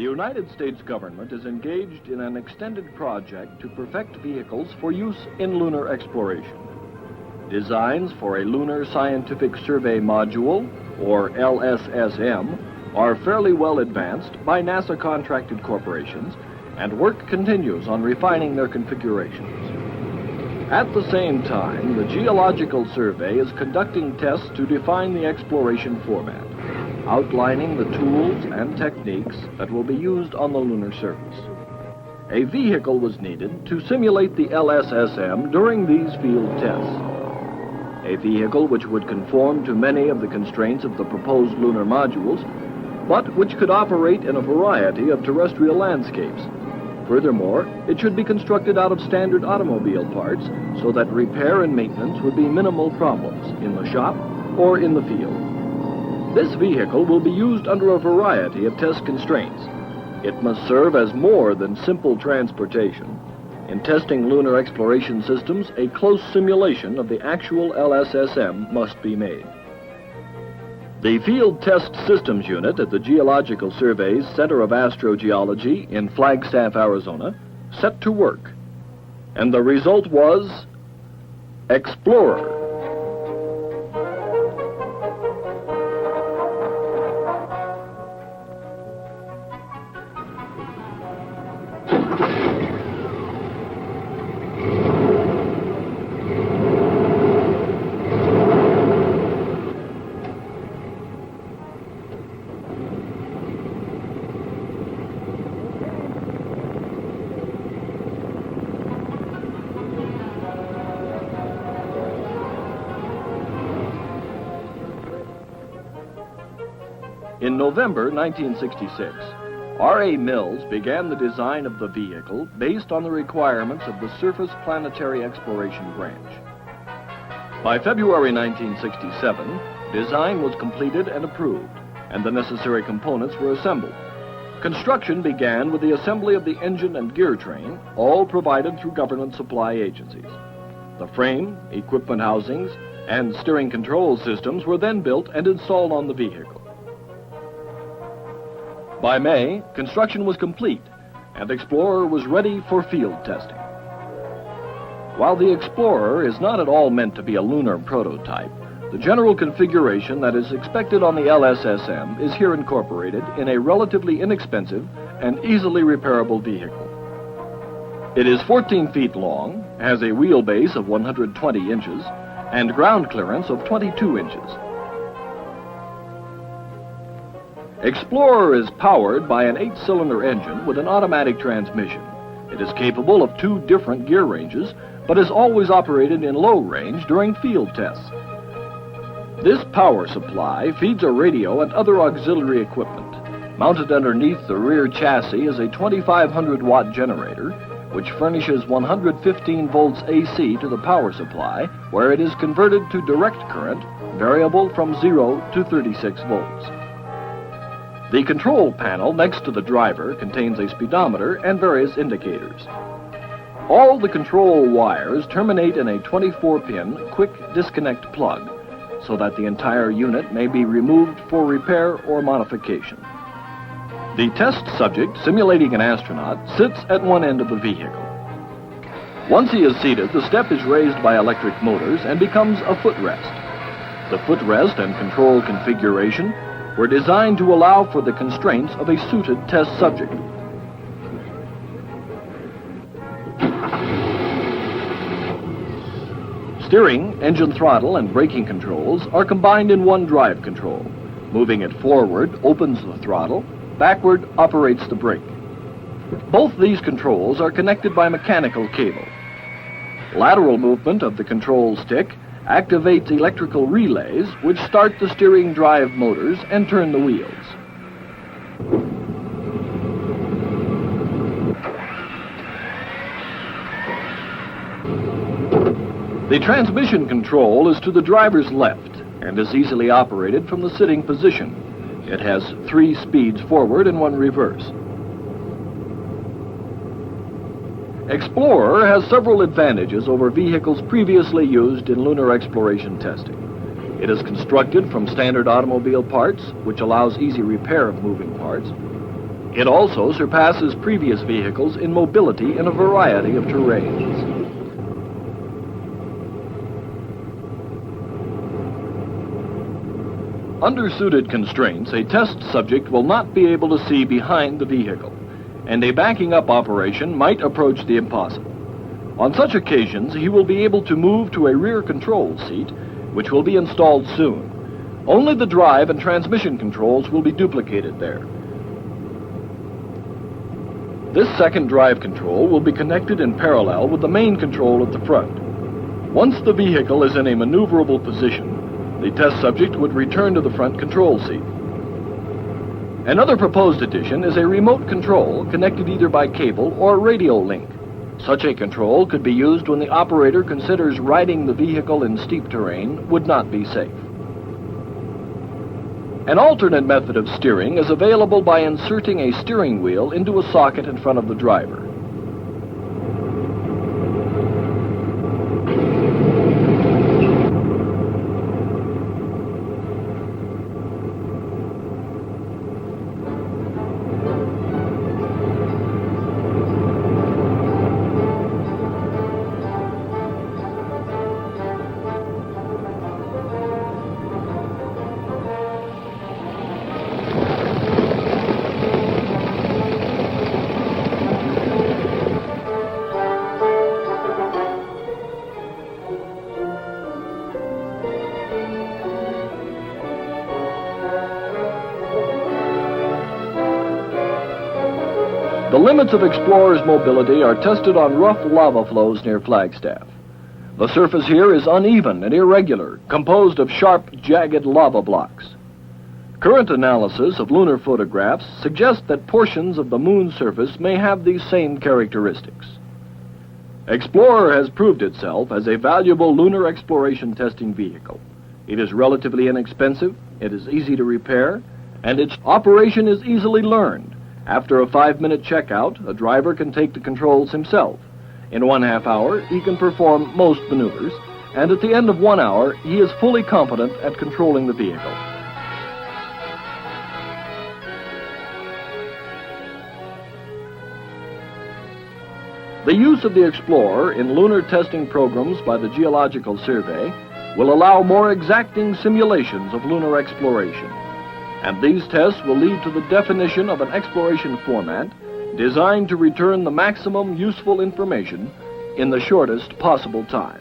United States government is engaged in an extended project to perfect vehicles for use in lunar exploration. Designs for a Lunar Scientific Survey Module, or LSSM, are fairly well advanced by NASA-contracted corporations, and work continues on refining their configurations. At the same time, the Geological Survey is conducting tests to define the exploration format, outlining the tools and techniques that will be used on the lunar surface. A vehicle was needed to simulate the LSSM during these field tests. A vehicle which would conform to many of the constraints of the proposed lunar modules, but which could operate in a variety of terrestrial landscapes. Furthermore, it should be constructed out of standard automobile parts so that repair and maintenance would be minimal problems in the shop or in the field. This vehicle will be used under a variety of test constraints. It must serve as more than simple transportation. In testing lunar exploration systems, a close simulation of the actual LSSM must be made. The Field Test Systems Unit at the Geological Survey's Center of Astrogeology in Flagstaff, Arizona, set to work. And the result was Explorer. In November 1966, R.A. Mills began the design of the vehicle based on the requirements of the Surface Planetary Exploration Branch. By February 1967, design was completed and approved, and the necessary components were assembled. Construction began with the assembly of the engine and gear train, all provided through government supply agencies. The frame, equipment housings, and steering control systems were then built and installed on the vehicle. By May, construction was complete, and Explorer was ready for field testing. While the Explorer is not at all meant to be a lunar prototype, the general configuration that is expected on the LSSM is here incorporated in a relatively inexpensive and easily repairable vehicle. It is 14 feet long, has a wheelbase of 120 inches, and ground clearance of 22 inches. Explorer is powered by an 8-cylinder engine with an automatic transmission. It is capable of 2 different gear ranges, but is always operated in low range during field tests. This power supply feeds a radio and other auxiliary equipment. Mounted underneath the rear chassis is a 2,500-watt generator, which furnishes 115 volts AC to the power supply, where it is converted to direct current, variable from 0 to 36 volts. The control panel next to the driver contains a speedometer and various indicators. All the control wires terminate in a 24-pin quick disconnect plug, so that the entire unit may be removed for repair or modification. The test subject, simulating an astronaut, sits at one end of the vehicle. Once he is seated, the step is raised by electric motors and becomes a footrest. The footrest and control configuration were designed to allow for the constraints of a suited test subject. Steering, engine throttle, and braking controls are combined in one drive control. Moving it forward opens the throttle, backward operates the brake. Both these controls are connected by mechanical cable. Lateral movement of the control stick activates electrical relays which start the steering drive motors and turn the wheels. The transmission control is to the driver's left and is easily operated from the sitting position. It has 3 speeds forward and 1 reverse. Explorer has several advantages over vehicles previously used in lunar exploration testing. It is constructed from standard automobile parts, which allows easy repair of moving parts. It also surpasses previous vehicles in mobility in a variety of terrains. Under suited constraints, a test subject will not be able to see behind the vehicle, and a backing up operation might approach the impossible. On such occasions, he will be able to move to a rear control seat, which will be installed soon. Only the drive and transmission controls will be duplicated there. This second drive control will be connected in parallel with the main control at the front. Once the vehicle is in a maneuverable position, the test subject would return to the front control seat. Another proposed addition is a remote control connected either by cable or radio link. Such a control could be used when the operator considers riding the vehicle in steep terrain would not be safe. An alternate method of steering is available by inserting a steering wheel into a socket in front of the driver. The limits of Explorer's mobility are tested on rough lava flows near Flagstaff. The surface here is uneven and irregular, composed of sharp, jagged lava blocks. Current analysis of lunar photographs suggests that portions of the moon's surface may have these same characteristics. Explorer has proved itself as a valuable lunar exploration testing vehicle. It is relatively inexpensive, it is easy to repair, and its operation is easily learned. After a 5-minute checkout, a driver can take the controls himself. In 1/2 hour, he can perform most maneuvers, and at the end of 1 hour, he is fully competent at controlling the vehicle. The use of the Explorer in lunar testing programs by the Geological Survey will allow more exacting simulations of lunar exploration. And these tests will lead to the definition of an exploration format designed to return the maximum useful information in the shortest possible time.